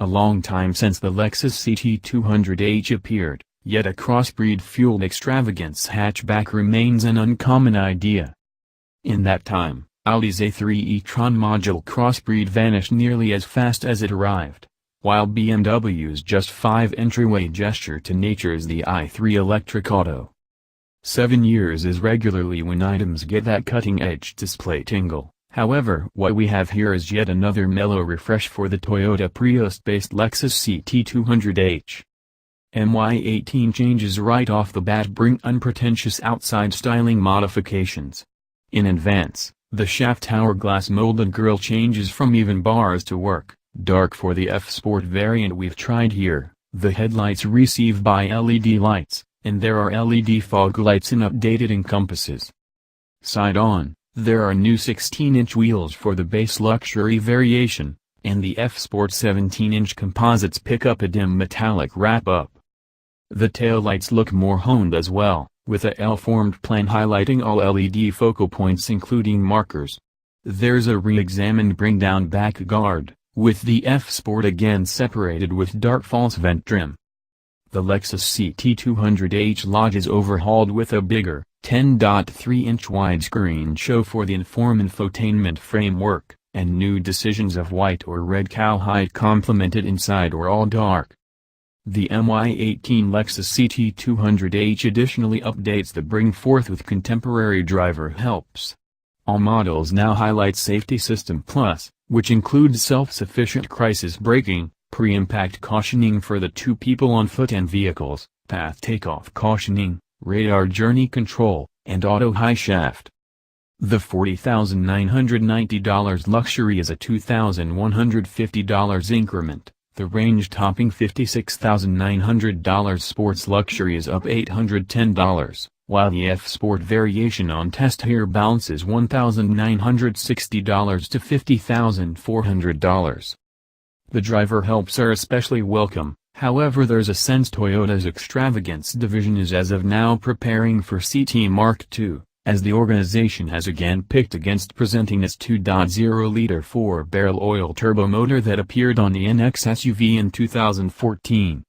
A long time since the Lexus CT200h appeared, yet a crossbreed-fueled extravagance hatchback remains an uncommon idea. In that time, Audi's A3 e-tron module crossbreed vanished nearly as fast as it arrived, while BMW's just five-entryway gesture to nature is the i3 electric auto. 7 years is regularly when items get that cutting-edge display tingle. However, what we have here is yet another mellow refresh for the Toyota Prius-based Lexus CT200h. MY18 changes right off the bat bring unpretentious outside styling modifications. In advance, the shaft hourglass-molded grille changes from even bars to work, dark for the F Sport variant we've tried here. The headlights receive bi-LED lights, and there are LED fog lights and updated encompasses. Side-on, there are new 16-inch wheels for the base luxury variation, and the F Sport 17-inch composites pick up a dim metallic wrap-up. The taillights look more honed as well, with a L-formed plan highlighting all LED focal points including markers. There's a re-examined bring-down back guard, with the F Sport again separated with dark false vent trim. The Lexus CT200h Lodge is overhauled with a bigger, 10.3-inch widescreen show for the Inform infotainment framework, and new decisions of white or red cowhide complemented inside or all dark. The MY18 Lexus CT200h additionally updates the bring forth with contemporary driver helps. All models now highlight Safety System Plus, which includes self-sufficient crisis braking, pre-impact cautioning for the 2 people on foot and vehicles, path takeoff cautioning, radar journey control, and auto high shaft. The $40,990 luxury is a $2,150 increment, the range-topping $56,900 sports luxury is up $810, while the F Sport variation on test here bounces $1,960 to $50,400. The driver helps are especially welcome. However, there's a sense Toyota's extravagance division is as of now preparing for CT Mark II, as the organization has again picked against presenting its 2.0-liter 4-barrel oil turbo motor that appeared on the NX SUV in 2014.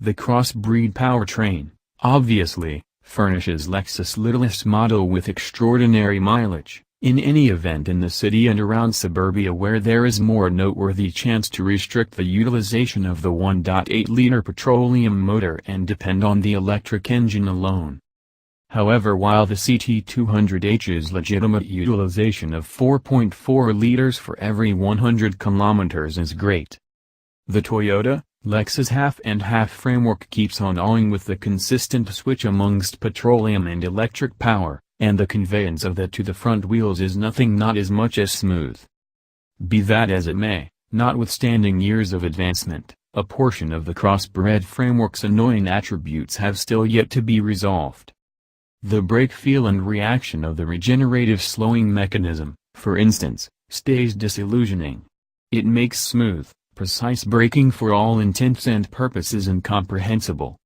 The crossbreed powertrain, obviously, furnishes Lexus' littlest model with extraordinary mileage, in any event in the city and around suburbia where there is more noteworthy chance to restrict the utilization of the 1.8-liter petroleum motor and depend on the electric engine alone. However, while the CT200h's legitimate utilization of 4.4 liters for every 100 kilometers is great, the Toyota, Lexus half-and-half framework keeps on awing with the consistent switch amongst petroleum and electric power, and the conveyance of that to the front wheels is not as much as smooth. Be that as it may, notwithstanding years of advancement, a portion of the crossbred framework's annoying attributes have still yet to be resolved. The brake feel and reaction of the regenerative slowing mechanism, for instance, stays disillusioning. It makes smooth, precise braking for all intents and purposes incomprehensible.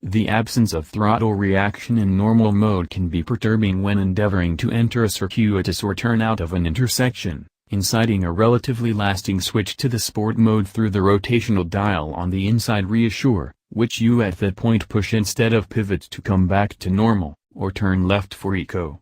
The absence of throttle reaction in normal mode can be perturbing when endeavoring to enter a circuitous or turn out of an intersection, inciting a relatively lasting switch to the sport mode through the rotational dial on the inside reassure, which you at that point push instead of pivot to come back to normal, or turn left for eco.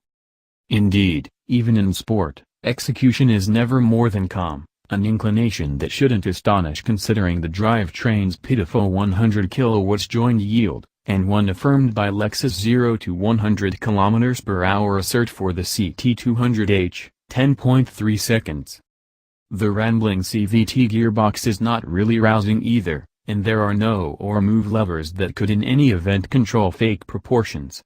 Indeed, even in sport, execution is never more than calm, an inclination that shouldn't astonish considering the drivetrain's pitiful 100 kilowatts joined yield, and one affirmed by Lexus 0 to 100 km/h assert for the CT200h, 10.3 seconds. The rambling CVT gearbox is not really rousing either, and there are no or move levers that could in any event control fake proportions.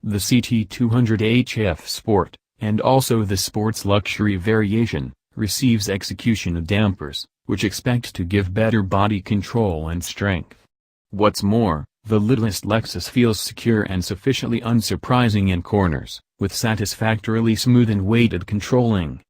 The CT200h F Sport, and also the sports luxury variation, receives execution dampers, which expect to give better body control and strength. What's more, the littlest Lexus feels secure and sufficiently unsurprising in corners, with satisfactorily smooth and weighted controlling.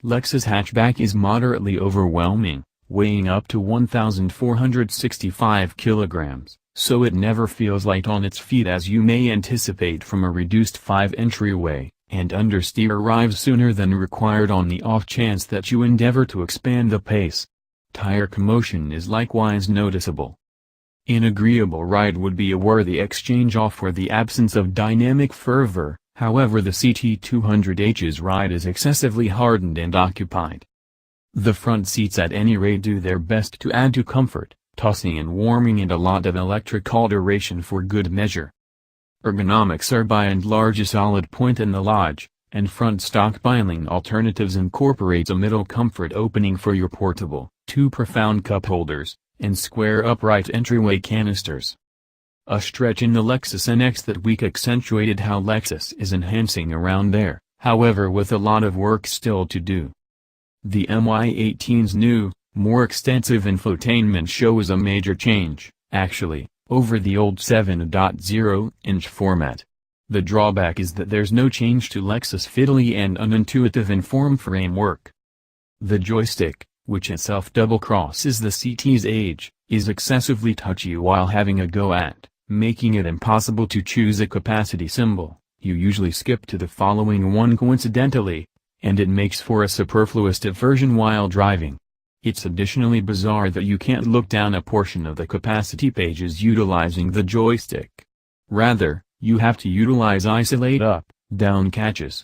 Lexus hatchback is moderately overwhelming, weighing up to 1,465 kilograms, so it never feels light on its feet as you may anticipate from a reduced 5-entryway, and understeer arrives sooner than required on the off chance that you endeavor to expand the pace. Tire commotion is likewise noticeable. An agreeable ride would be a worthy exchange-off for the absence of dynamic fervor, however the CT200H's ride is excessively hardened and occupied. The front seats at any rate do their best to add to comfort, tossing and warming and a lot of electric alteration for good measure. Ergonomics are by and large a solid point in the Lodge, and front stockpiling alternatives incorporates a middle comfort opening for your portable, two profound cup holders, and square upright entryway canisters. A stretch in the Lexus NX that week accentuated how Lexus is enhancing around there, however with a lot of work still to do. The MY18's new, more extensive infotainment shows a major change, actually, over the old 7.0-inch format. The drawback is that there's no change to Lexus' fiddly and unintuitive Inform framework. The joystick, which itself double-crosses the CT's age, is excessively touchy while having a go at, making it impossible to choose a capacity symbol. You usually skip to the following one coincidentally, and it makes for a superfluous diversion while driving. It's additionally bizarre that you can't look down a portion of the capacity pages utilizing the joystick. Rather, you have to utilize isolate up-down catches.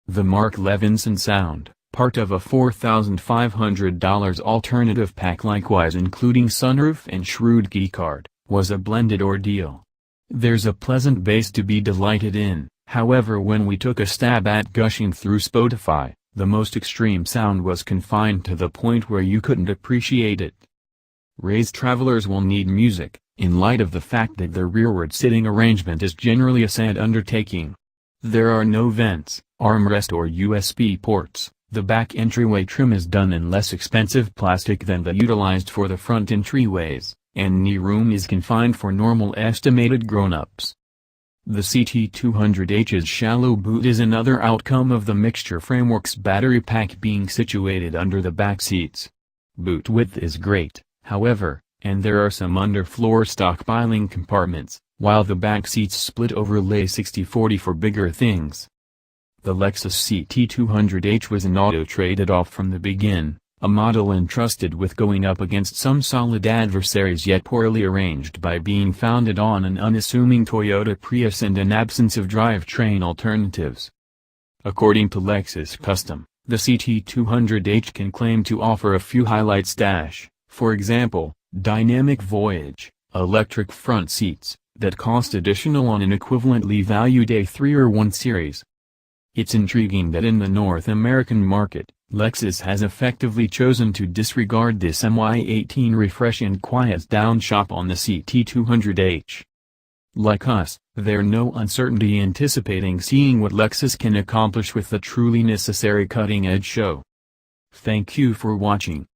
The Mark Levinson sound, part of a $4,500 alternative pack likewise including sunroof and shrewd keycard, was a blended ordeal. There's a pleasant bass to be delighted in, however when we took a stab at gushing through Spotify, the most extreme sound was confined to the point where you couldn't appreciate it. Raised travelers will need music, in light of the fact that their rearward sitting arrangement is generally a sad undertaking. There are no vents, armrest or USB ports. The back entryway trim is done in less expensive plastic than the utilized for the front entryways, and knee room is confined for normal estimated grown-ups. The CT200H's shallow boot is another outcome of the mixture framework's battery pack being situated under the back seats. Boot width is great, however, and there are some underfloor stockpiling compartments, while the back seats split overlay 60/40 for bigger things. The Lexus CT200H was an auto traded off from the begin, a model entrusted with going up against some solid adversaries yet poorly arranged by being founded on an unassuming Toyota Prius and an absence of drivetrain alternatives. According to Lexus Custom, the CT200H can claim to offer a few highlights for example, dynamic voyage, electric front seats, that cost additional on an equivalently valued A3 or 1 Series. It's intriguing that in the North American market, Lexus has effectively chosen to disregard this MY18 refresh and quiet down shop on the CT200H. Like us, they're no uncertainty anticipating seeing what Lexus can accomplish with the truly necessary cutting-edge show. Thank you for watching.